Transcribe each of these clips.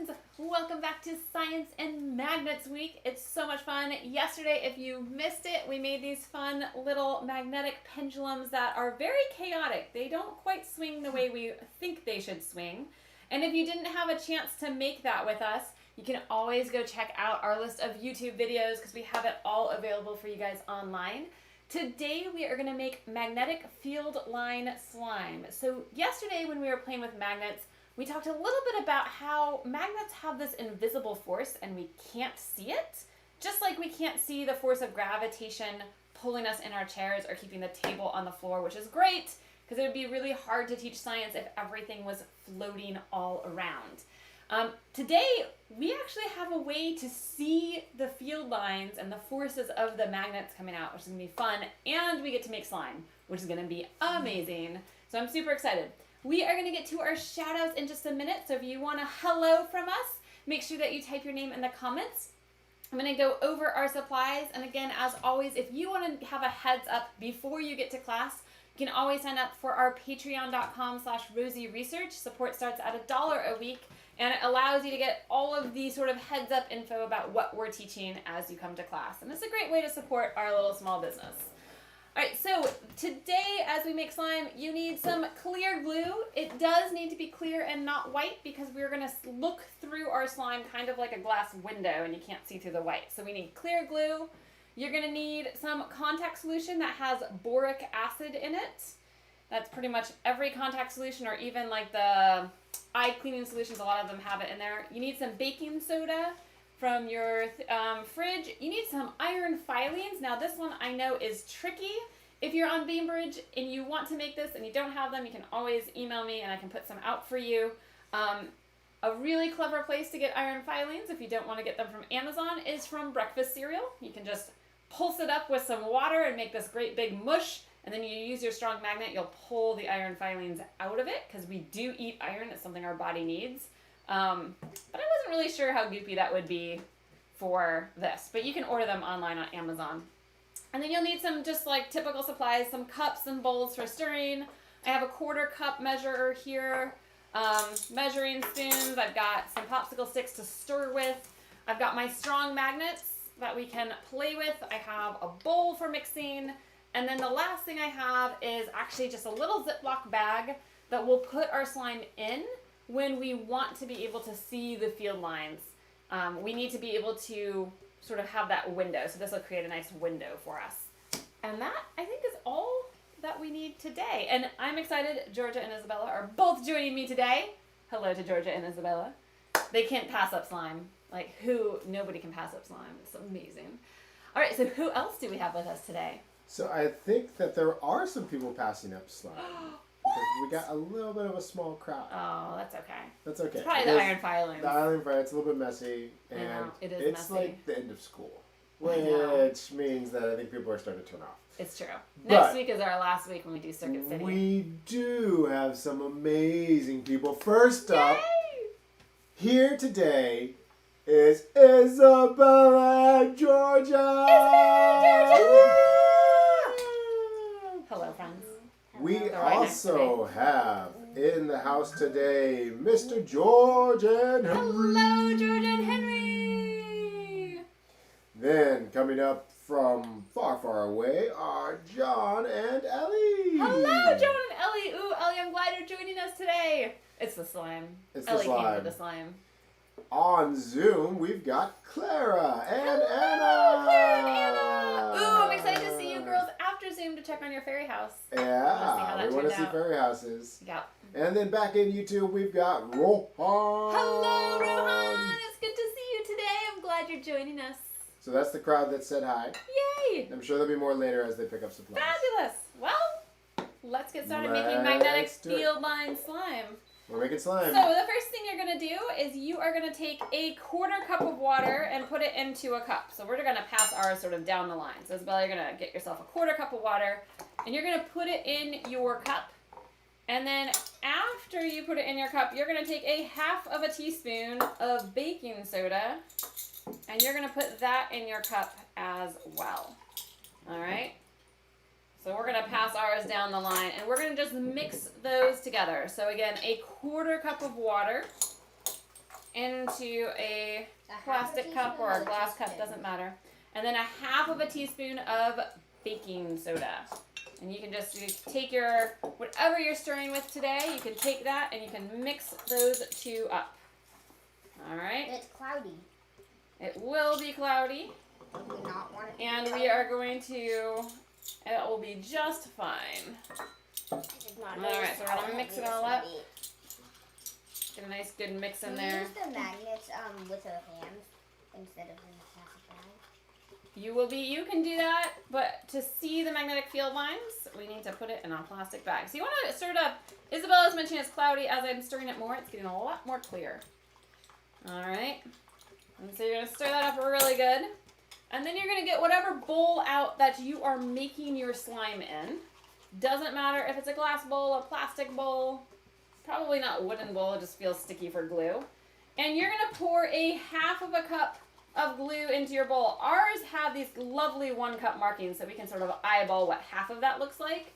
friends, welcome back to Science and Magnets Week. It's so much fun. Yesterday, if you missed it, we made these fun little magnetic pendulums that are very chaotic. They don't quite swing the way we think they should swing. And if you didn't have a chance to make that with us, you can always go check out our list of YouTube videos because we have it all available for you guys online. Today we are going to make magnetic field line slime. So yesterday when we were playing with magnets, we talked a little bit about how magnets have this invisible force and we can't see it. Just like we can't see the force of gravitation pulling us in our chairs or keeping the table on the floor, which is great because it would be really hard to teach science if everything was floating all around. Today, we actually have a way to see the field lines and the forces of the magnets coming out, which is going to be fun, and we get to make slime, which is going to be amazing. So I'm super excited. We are going to get to our shout-outs in just a minute, so if you want a hello from us, make sure that you type your name in the comments. I'm going to go over our supplies, and again, as always, if you want to have a heads up before you get to class, you can always sign up for our patreon.com/rosieresearch. Support starts at $1 a week. And it allows you to get all of the sort of heads up info about what we're teaching as you come to class. And it's a great way to support our little small business. All right, so today as we make slime, you need some clear glue. It does need to be clear and not white because we're gonna look through our slime kind of like a glass window and you can't see through the white. So we need clear glue. You're gonna need some contact solution that has boric acid in it. That's pretty much every contact solution or even like the eye cleaning solutions, a lot of them have it in there. You need some baking soda from your fridge. You need some iron filings. Now this one I know is tricky. If you're on Bainbridge and you want to make this and you don't have them, you can always email me and I can put some out for you. A really clever place to get iron filings if you don't want to get them from Amazon is from breakfast cereal. You can just pulse it up with some water and make this great big mush. And then you use your strong magnet, you'll pull the iron filings out of it because we do eat iron. It's something our body needs. But I wasn't really sure how goopy that would be for this. But you can order them online on Amazon. And then you'll need some just like typical supplies, some cups and bowls for stirring. I have a 1/4 cup measurer here, measuring spoons. I've got some popsicle sticks to stir with. I've got my strong magnets that we can play with. I have a bowl for mixing. And then the last thing I have is actually just a little Ziploc bag that we'll put our slime in when we want to be able to see the field lines. We need to be able to sort of have that window. So this will create a nice window for us. And that, I think, is all that we need today. And I'm excited. Georgia and Isabella are both joining me today. Hello to Georgia and Isabella. They can't pass up slime. Like, nobody can pass up slime. It's amazing. All right, so who else do we have with us today? So I think that there are some people passing up slime. Because we got a little bit of a small crowd. Oh, that's okay. That's okay. It's probably the iron filings. The iron filings, it's a little bit messy. And I know, it is it's messy. like the end of school. Which means that I think people are starting to turn off. It's true. Next week is our last week when we do Circuit City. We do have some amazing people. First up, here today is Isabella and Georgia. Hello, friends. We also have in the house today Mr. George and Henry. Hello, George and Henry. Then coming up from far, far away are John and Ellie. Hello, John and Ellie. Ooh, Ellie, I'm glad you're joining us today. It's the slime. Ellie came for the slime. On Zoom, we've got Clara and Hello, Anna. Clara and Anna. Ooh, I'm excited to see you girls after Zoom to check on your fairy house. Yeah, we want to see fairy houses. Yeah. And then back in YouTube, we've got Rohan. Hello, Rohan. It's good to see you today. I'm glad you're joining us. So that's the crowd that said hi. Yay. I'm sure there'll be more later as they pick up supplies. Fabulous. Well, let's get started making magnetic field line slime. We're making slime. So the first thing you're going to do is you are going to take a 1/4 cup of water and put it into a cup. So we're going to pass ours sort of down the line. So Isabella, you're going to get yourself a 1/4 cup of water and you're going to put it in your cup. And then after you put it in your cup, you're going to take a 1/2 teaspoon of baking soda and you're going to put that in your cup as well. All right? So we're going to pass ours down the line, and we're going to just mix those together. So again, a 1/4 cup of water, into a plastic cup or a glass cup, doesn't matter. And then a half of a teaspoon of baking soda. And you can just take your, whatever you're stirring with today, you can take that and you can mix those two up. All right? It's cloudy. It will be cloudy. Do we not want it to And be we are going to, it will be just fine. All Alright, so we're going to mix it all up. Get a nice good mix in there. Use the magnets with our hands instead of in the plastic bag. You can do that, but to see the magnetic field lines, we need to put it in a plastic bag. So you want to stir it up. Isabella's mentioning it's cloudy. As I'm stirring it more, it's getting a lot more clear. Alright. And so you're going to stir that up really good. And then you're going to get whatever bowl out that you are making your slime in. Doesn't matter if it's a glass bowl, a plastic bowl, probably not a wooden bowl, it just feels sticky for glue. And you're going to pour a half of a cup of glue into your bowl. Ours have these lovely 1 cup markings so we can sort of eyeball what half of that looks like.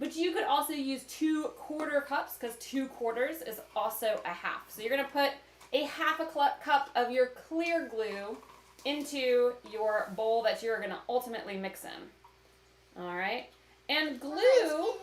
But you could also use 2 quarter cups because 2 quarters is also a half. So you're going to put a half a cup of your clear glue into your bowl that you're going to ultimately mix in. All right. And glue,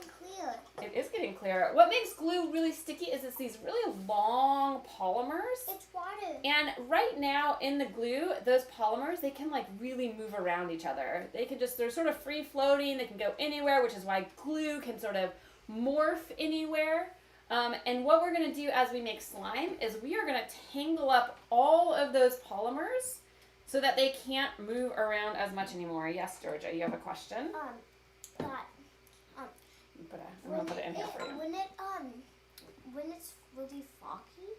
Oh, it's getting clear. it is getting clearer. What makes glue really sticky is it's these really long polymers. It's water. And right now in the glue, those polymers, they can like really move around each other. They're sort of free floating. They can go anywhere, which is why glue can sort of morph anywhere. And what we're going to do as we make slime is we are going to tangle up all of those polymers so that they can't move around as much anymore. Yes, Georgia, you have a question? I'm going to put it in here for you. When it's really foggy,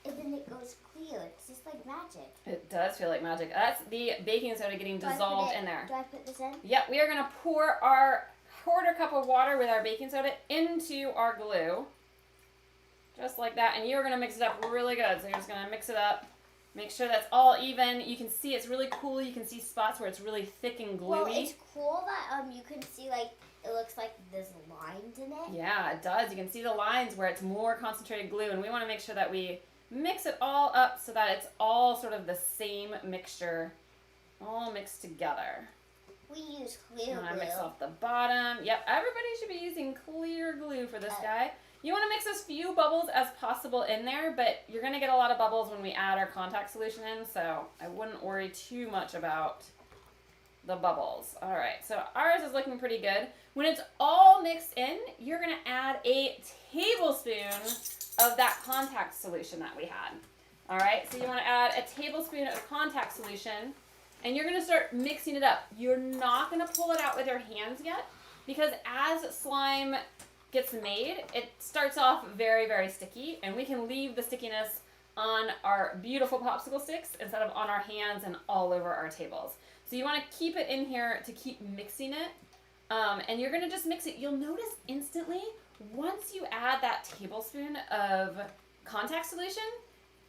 then it goes clear. It's just like magic. It does feel like magic. That's the baking soda getting dissolved in there. Do I put this in? Yep, we are going to pour our quarter cup of water with our baking soda into our glue. Just like that. And you're going to mix it up really good. So you're just going to mix it up. Make sure that's all even. You can see it's really cool. You can see spots where it's really thick and gluey. Well, it's cool that you can see like it looks like there's lines in it. Yeah, it does. You can see the lines where it's more concentrated glue, and we want to make sure that we mix it all up so that it's all sort of the same mixture, all mixed together. We use clear glue. Mix off the bottom. Yep, everybody should be using clear glue for this guy. You want to mix as few bubbles as possible in there, but you're going to get a lot of bubbles when we add our contact solution in, so I wouldn't worry too much about the bubbles. All right, so ours is looking pretty good. When it's all mixed in, you're going to add a tablespoon of that contact solution that we had. All right, so you want to add a tablespoon of contact solution, and you're going to start mixing it up. You're not going to pull it out with your hands yet, because as slime gets made, it starts off very, very sticky, and we can leave the stickiness on our beautiful popsicle sticks instead of on our hands and all over our tables. So you want to keep it in here to keep mixing it, and you're going to just mix it. You'll notice instantly once you add that tablespoon of contact solution,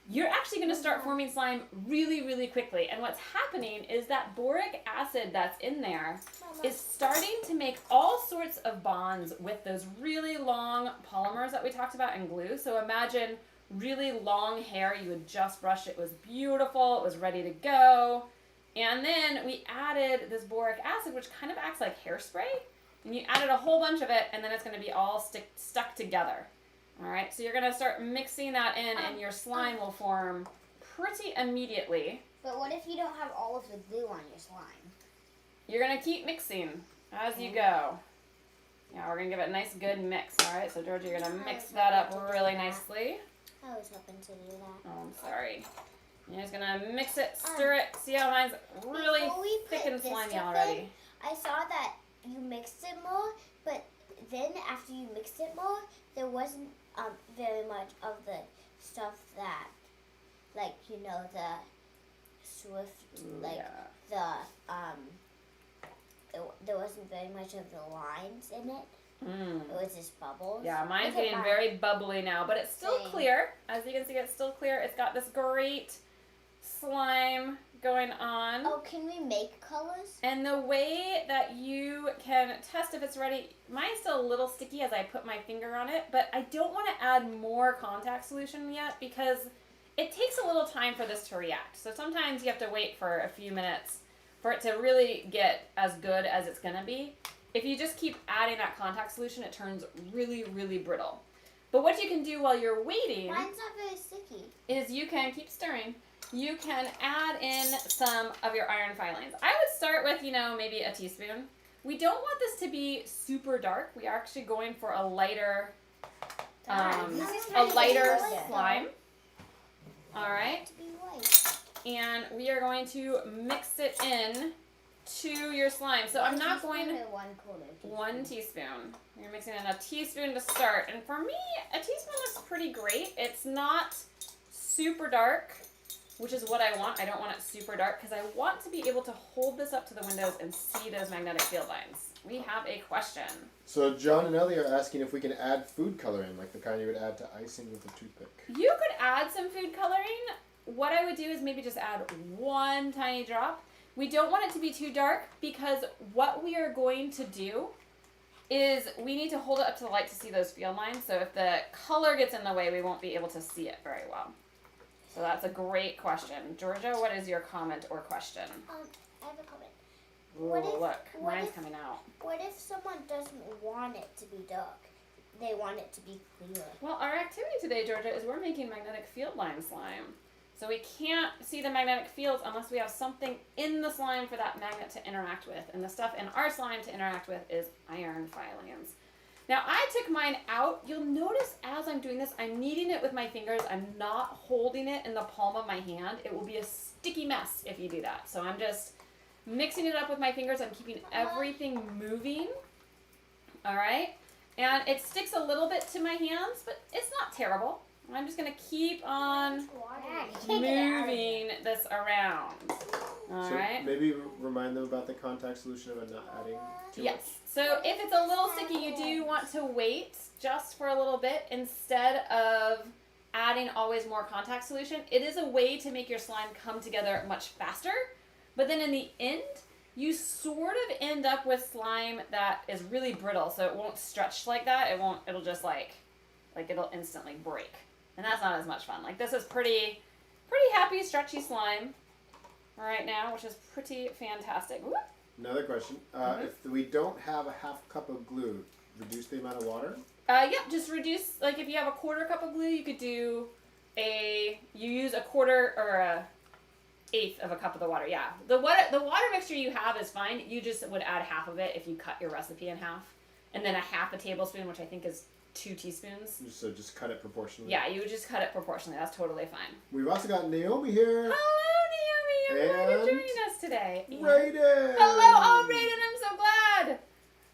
you're actually going to start forming slime really, really quickly. And what's happening is that boric acid that's in there is starting to make all sorts of bonds with those really long polymers that we talked about in glue. So imagine really long hair. You would just brush it. It was beautiful. It was ready to go. And then we added this boric acid, which kind of acts like hairspray. And you added a whole bunch of it, and then it's going to be all stuck together. All right, so you're going to start mixing that in, and your slime will form pretty immediately. But what if you don't have all of the glue on your slime? You're going to keep mixing as you go. Yeah, we're going to give it a nice, good mix. All right, so Georgia, you're going to mix that up really nicely. I was hoping to do that. Oh, I'm sorry. You're just going to mix it, stir it. See how mine's really thick and slimy already? I saw that you mixed it more, but then after you mixed it more, there wasn't very much of the stuff that, like, you know, the swift, like, there wasn't very much of the lines in it. It was just bubbles. Yeah, mine's getting very bubbly now, but it's still clear. As you can see, it's still clear. It's got this great slime going on. Oh, can we make colors? And the way that you can test if it's ready, mine's still a little sticky as I put my finger on it, but I don't want to add more contact solution yet because it takes a little time for this to react. So sometimes you have to wait for a few minutes for it to really get as good as it's going to be. If you just keep adding that contact solution, it turns really, really brittle. But what you can do while you're waiting Mine's not very sticky. is you can keep stirring. You can add in some of your iron filings. I would start with, maybe a teaspoon. We don't want this to be super dark. We are actually going for a lighter, slime. All right. To be white. And we are going to mix it in to your slime. So I'm not going to... 1 teaspoon. You're mixing in a teaspoon to start. And for me, a teaspoon looks pretty great. It's not super dark, which is what I want. I don't want it super dark because I want to be able to hold this up to the windows and see those magnetic field lines. We have a question. So John and Ellie are asking if we can add food coloring, like the kind you would add to icing with a toothpick. You could add some food coloring. What I would do is maybe just add 1 tiny drop. We don't want it to be too dark because what we are going to do is we need to hold it up to the light to see those field lines. So if the color gets in the way, we won't be able to see it very well. So that's a great question. Georgia, what is your comment or question? I have a comment. Ooh, look, mine's coming out. What if someone doesn't want it to be dark? They want it to be clear. Well, our activity today, Georgia, is we're making magnetic field line slime. So we can't see the magnetic fields unless we have something in the slime for that magnet to interact with. And the stuff in our slime to interact with is iron filings. Now I took mine out. You'll notice as I'm doing this, I'm kneading it with my fingers. I'm not holding it in the palm of my hand. It will be a sticky mess if you do that. So I'm just mixing it up with my fingers. I'm keeping everything moving. All right. And it sticks a little bit to my hands, but it's not terrible. I'm just going to keep on moving this around. All right. Maybe remind them about the contact solution of not adding too much. Yes. So if it's a little sticky, you do want to wait just for a little bit instead of adding always more contact solution. It is a way to make your slime come together much faster. But then in the end, you sort of end up with slime that is really brittle. So it won't stretch like that. It'll just like it'll instantly break. And that's not as much fun. Like this is pretty happy, stretchy slime right now, which is pretty fantastic. Whoop. Another question. If we don't have a half cup of glue, reduce the amount of water? Yeah, just reduce, like if you have a 1/4 cup of glue, you could do you use a 1/4 or 1/8 of a cup of the water. Yeah, the water mixture you have is fine. You just would add half of it if you cut your recipe in half. And then a 1/2 tablespoon, which I think is 2 teaspoons. So just cut it proportionally? Yeah, you would just cut it proportionally. That's totally fine. We've also got Naomi here. Hello, Naomi. I'm glad you're joining us today. Raiden. Hello. Oh, Raiden, I'm so glad.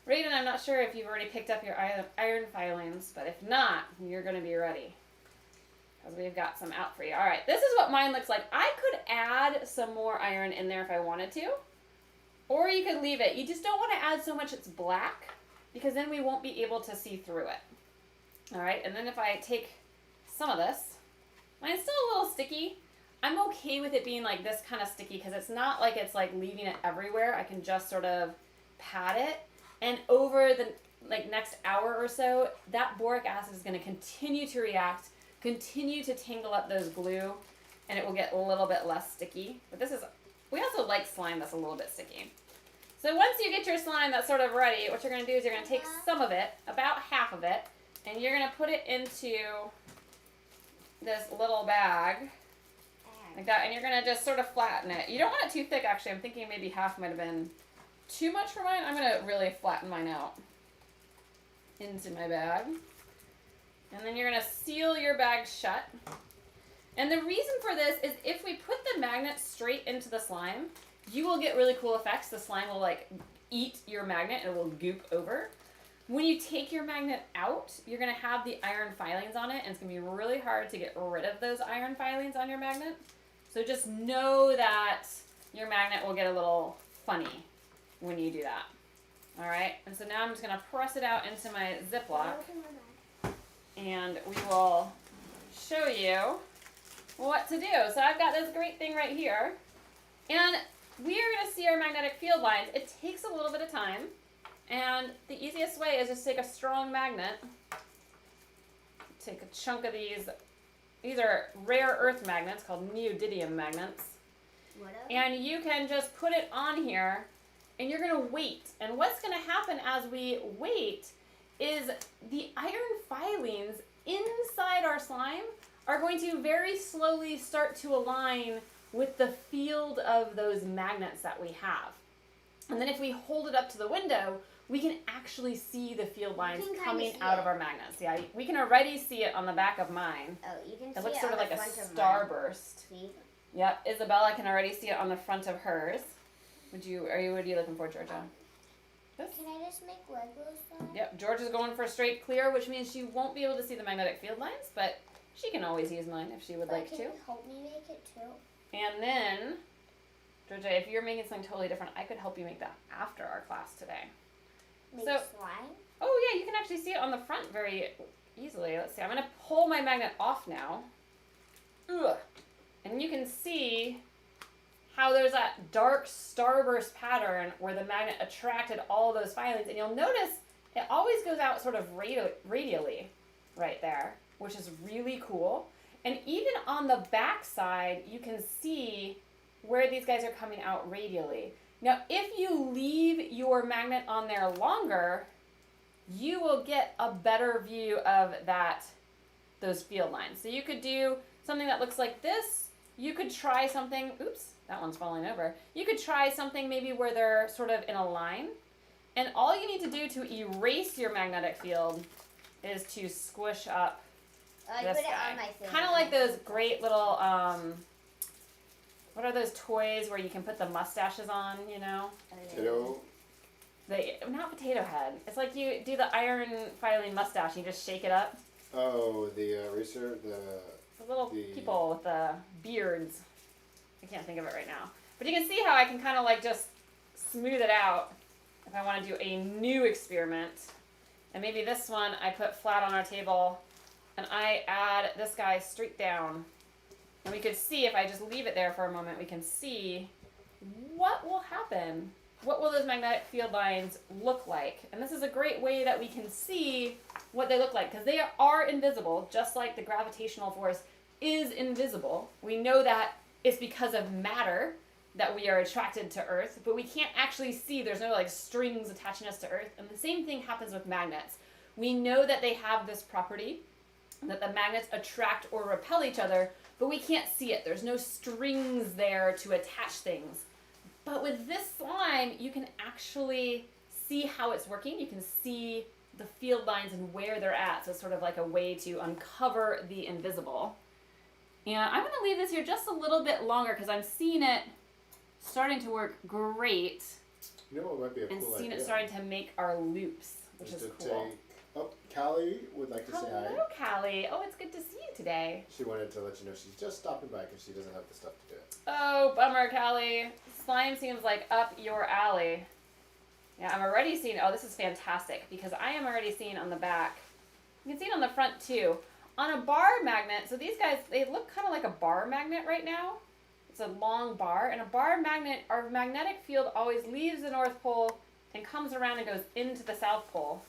Raiden, I'm not sure if you've already picked up your iron filings, but if not, you're going to be ready. Because we've got some out for you. All right, this is what mine looks like. I could add some more iron in there if I wanted to. Or you could leave it. You just don't want to add so much it's black, because then we won't be able to see through it. All right, and then if I take some of this, mine's still a little sticky. I'm okay with it being like this kind of sticky because it's not like it's like leaving it everywhere. I can just sort of pat it, and over the next hour or so, that boric acid is going to continue to react, continue to tangle up those glue, and it will get a little bit less sticky. But we also like slime that's a little bit sticky. So once you get your slime that's sort of ready, what you're going to do is you're going to take some of it, about half of it, and you're going to put it into this little bag, like that, and you're going to just sort of flatten it. You don't want it too thick, actually. I'm thinking maybe half might have been too much for mine. I'm going to really flatten mine out into my bag. And then you're going to seal your bag shut. And the reason for this is if we put the magnet straight into the slime, you will get really cool effects. The slime will eat your magnet and it will goop over. When you take your magnet out, you're going to have the iron filings on it, and it's going to be really hard to get rid of those iron filings on your magnet. So just know that your magnet will get a little funny when you do that. All right? And so now I'm just going to press it out into my Ziploc, and we will show you what to do. So I've got this great thing right here. And we are going to see our magnetic field lines. It takes a little bit of time. And the easiest way is just take a strong magnet. Take a chunk of these. These are rare earth magnets called neodymium magnets. And you can just put it on here and you're going to wait. And what's going to happen as we wait is the iron filings inside our slime are going to very slowly start to align with the field of those magnets that we have. And then if we hold it up to the window, we can actually see the field lines coming out of our magnets. Yeah, we can already see it on the back of mine. Oh, you can see it looks it sort of like a starburst. See? Yep, Isabella can already see it on the front of hers. What are you looking for, Georgia? Can I just make Legos then? Yep, Georgia's going for straight clear, which means she won't be able to see the magnetic field lines, but she can always use mine if she would like to. Can you help me make it too? And then, Georgia, if you're making something totally different, I could help you make that after our class today. Make slime? Oh yeah, you can actually see it on the front very easily. Let's see, I'm going to pull my magnet off now. Ugh. And you can see how there's that dark starburst pattern where the magnet attracted all those filings. And you'll notice it always goes out sort of radially right there, which is really cool. And even on the back side, you can see where these guys are coming out radially. Now, if you leave your magnet on there longer, you will get a better view of those field lines. So you could do something that looks like this. You could try something, oops, that one's falling over. You could try something maybe where they're sort of in a line. And all you need to do to erase your magnetic field is to squish up this guy. Kind of like those great little, what are those toys where you can put the mustaches on, you know? Potato. Not potato head. It's like you do the iron filing mustache and you just shake it up. Oh, the eraser, the little people with the beards. I can't think of it right now. But you can see how I can kind of like just smooth it out if I want to do a new experiment. And maybe this one I put flat on our table and I add this guy straight down. And we could see, if I just leave it there for a moment, we can see what will happen. What will those magnetic field lines look like? And this is a great way that we can see what they look like, because they are invisible, just like the gravitational force is invisible. We know that it's because of matter that we are attracted to Earth, but we can't actually see. There's no like strings attaching us to Earth. And the same thing happens with magnets. We know that they have this property, that the magnets attract or repel each other, but we can't see it. There's no strings there to attach things. But with this slime, you can actually see how it's working. You can see the field lines and where they're at. So it's sort of like a way to uncover the invisible. And I'm going to leave this here just a little bit longer because I'm seeing it starting to work great. You know what might be a cool idea? And seeing it starting to make our loops, which is cool. Oh, Callie would like to say hi. Hello, Callie. Oh, it's good to see you today. She wanted to let you know she's just stopping by because she doesn't have the stuff to do it. Oh, bummer, Callie. Slime seems like up your alley. Yeah, I'm already seeing, oh, this is fantastic because I am already seeing on the back. You can see it on the front too. On a bar magnet, so these guys, they look kind of like a bar magnet right now. It's a long bar, and a bar magnet, our magnetic field always leaves the North Pole and comes around and goes into the South Pole.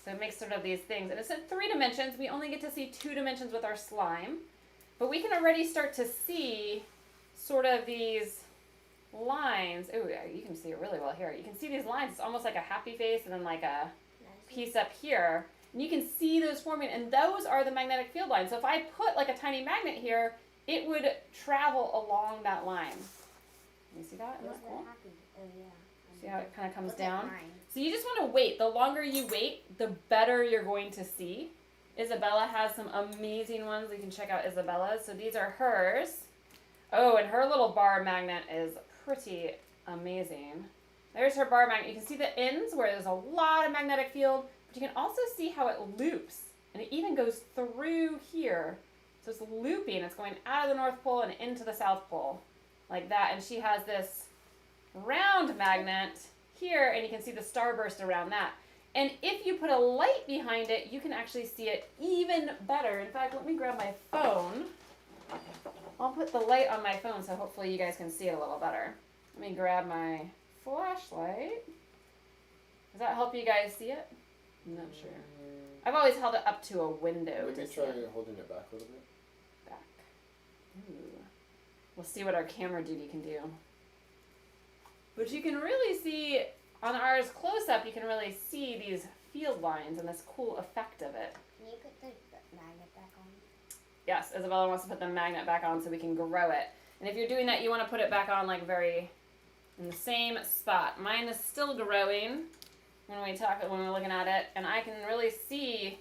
So it makes sort of these things. And it's in 3 dimensions. We only get to see 2 dimensions with our slime. But we can already start to see sort of these lines. Oh, yeah, you can see it really well here. You can see these lines. It's almost like a happy face and then like a piece up here. And you can see those forming. And those are the magnetic field lines. So if I put like a tiny magnet here, it would travel along that line. Can you see that? Isn't that cool? Oh, yeah. See how it kind of comes down? So you just want to wait. The longer you wait, the better you're going to see. Isabella has some amazing ones. You can check out Isabella's. So these are hers. Oh, and her little bar magnet is pretty amazing. There's her bar magnet. You can see the ends where there's a lot of magnetic field, but you can also see how it loops. And it even goes through here. So it's looping. It's going out of the North Pole and into the South Pole. Like that. And she has this round magnet here, and you can see the starburst around that. And if you put a light behind it, you can actually see it even better. In fact, let me grab my phone. put the light on my phone so hopefully you guys can see it a little better. Let me grab my flashlight. Does that help you guys see it? I'm not sure. I've always held it up to a window. Maybe try holding it back a little bit. Back. Ooh. We'll see what our camera duty can do. But you can really see, on ours close-up, you can really see these field lines and this cool effect of it. Can you put the magnet back on? Yes, Isabella wants to put the magnet back on so we can grow it. And if you're doing that, you want to put it back on like very in the same spot. Mine is still growing when we're looking at it, and I can really see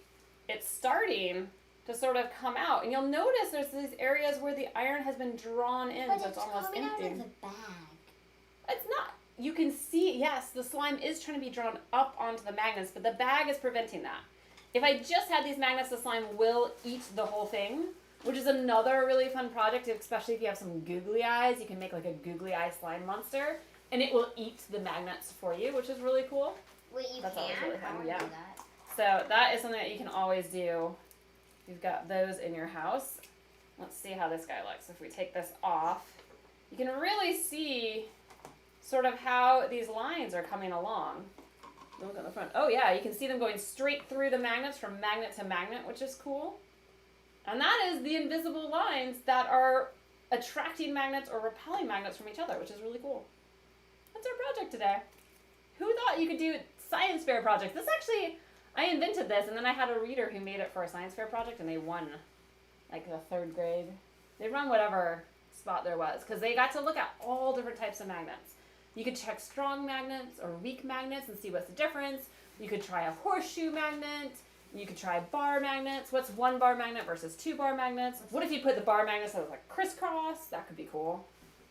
it starting to sort of come out. And you'll notice there's these areas where the iron has been drawn in, But so it's almost coming empty. out of the bag. It's not. You can see, yes, the slime is trying to be drawn up onto the magnets, but the bag is preventing that. If I just had these magnets, the slime will eat the whole thing, which is another really fun project, especially if you have some googly eyes. You can make like a googly eye slime monster, and it will eat the magnets for you, which is really cool. Wait, you That's can? always really fun, I wanna yeah. do that. So that is something that you can always do. You've got those in your house. Let's see how this guy looks. If we take this off, you can really see sort of how these lines are coming along. Look at the front. Oh yeah, you can see them going straight through the magnets from magnet to magnet, which is cool. And that is the invisible lines that are attracting magnets or repelling magnets from each other, which is really cool. That's our project today. Who thought you could do science fair projects? This actually, I invented this, and then I had a reader who made it for a science fair project, and they won, like the 3rd grade. They won whatever spot there was, because they got to look at all different types of magnets. You could check strong magnets or weak magnets and see what's the difference. You could try a horseshoe magnet. You could try bar magnets. What's 1 bar magnet versus 2 bar magnets? What if you put the bar magnets that was like crisscross? That could be cool.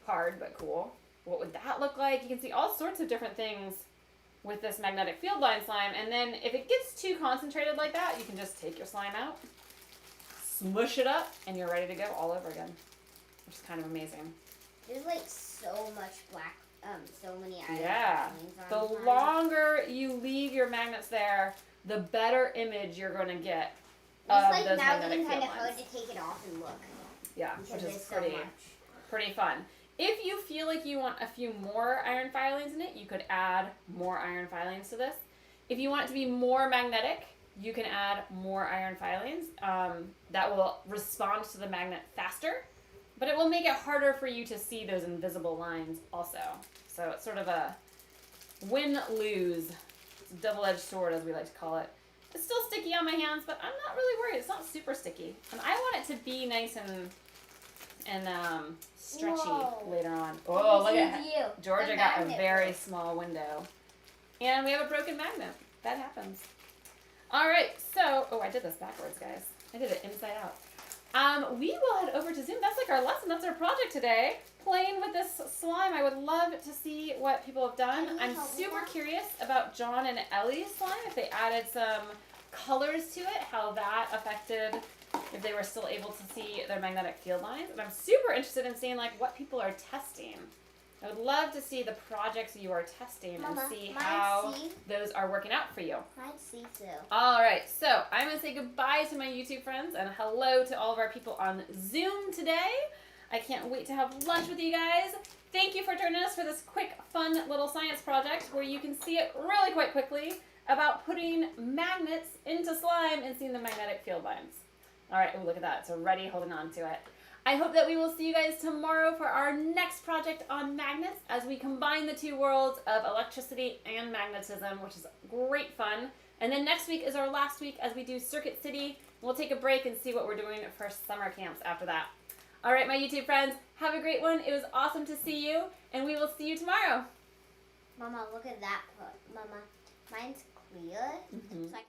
Hard, but cool. What would that look like? You can see all sorts of different things with this magnetic field line slime. And then if it gets too concentrated like that, you can just take your slime out, smush it up, and you're ready to go all over again, which is kind of amazing. There's like so much black, so many iron Yeah. filings on The mine. longer you leave your magnets there, the better image you're going to get It's of like those now magnetic getting kind field of hard lines. to take it off and look. Yeah, Because which there's is so much. pretty fun. If you feel like you want a few more iron filings in it, you could add more iron filings to this. If you want it to be more magnetic, you can add more iron filings. That will respond to the magnet faster, but it will make it harder for you to see those invisible lines also. So it's sort of a win-lose. It's a double-edged sword, as we like to call it. It's still sticky on my hands, but I'm not really worried. It's not super sticky. And I want it to be nice and stretchy Whoa. later on. Oh, look at you. Georgia The got a magnet very broke. small window. And we have a broken magnet. That happens. All right, so, oh, I did this backwards, guys. I did it inside out. We will head over to Zoom. That's like our lesson. That's our project today. Playing with this slime. I would love to see what people have done. Can you I'm help me super now? curious about John and Ellie's slime. If they added some colors to it, how that affected if they were still able to see their magnetic field lines. And I'm super interested in seeing like what people are testing. I would love to see the projects you are testing Mama, and see mine how see? those are working out for you. Mine see through. All right, so I'm going to say goodbye to my YouTube friends and hello to all of our people on Zoom today. I can't wait to have lunch with you guys. Thank you for joining us for this quick, fun little science project where you can see it really quite quickly about putting magnets into slime and seeing the magnetic field lines. All right, oh, look at that. It's already holding on to it. I hope that we will see you guys tomorrow for our next project on magnets as we combine the two worlds of electricity and magnetism, which is great fun. And then next week is our last week as we do Circuit City. We'll take a break and see what we're doing for summer camps after that. All right, my YouTube friends, have a great one. It was awesome to see you, and we will see you tomorrow. Mama, look at that part. Mama, mine's clear. So I can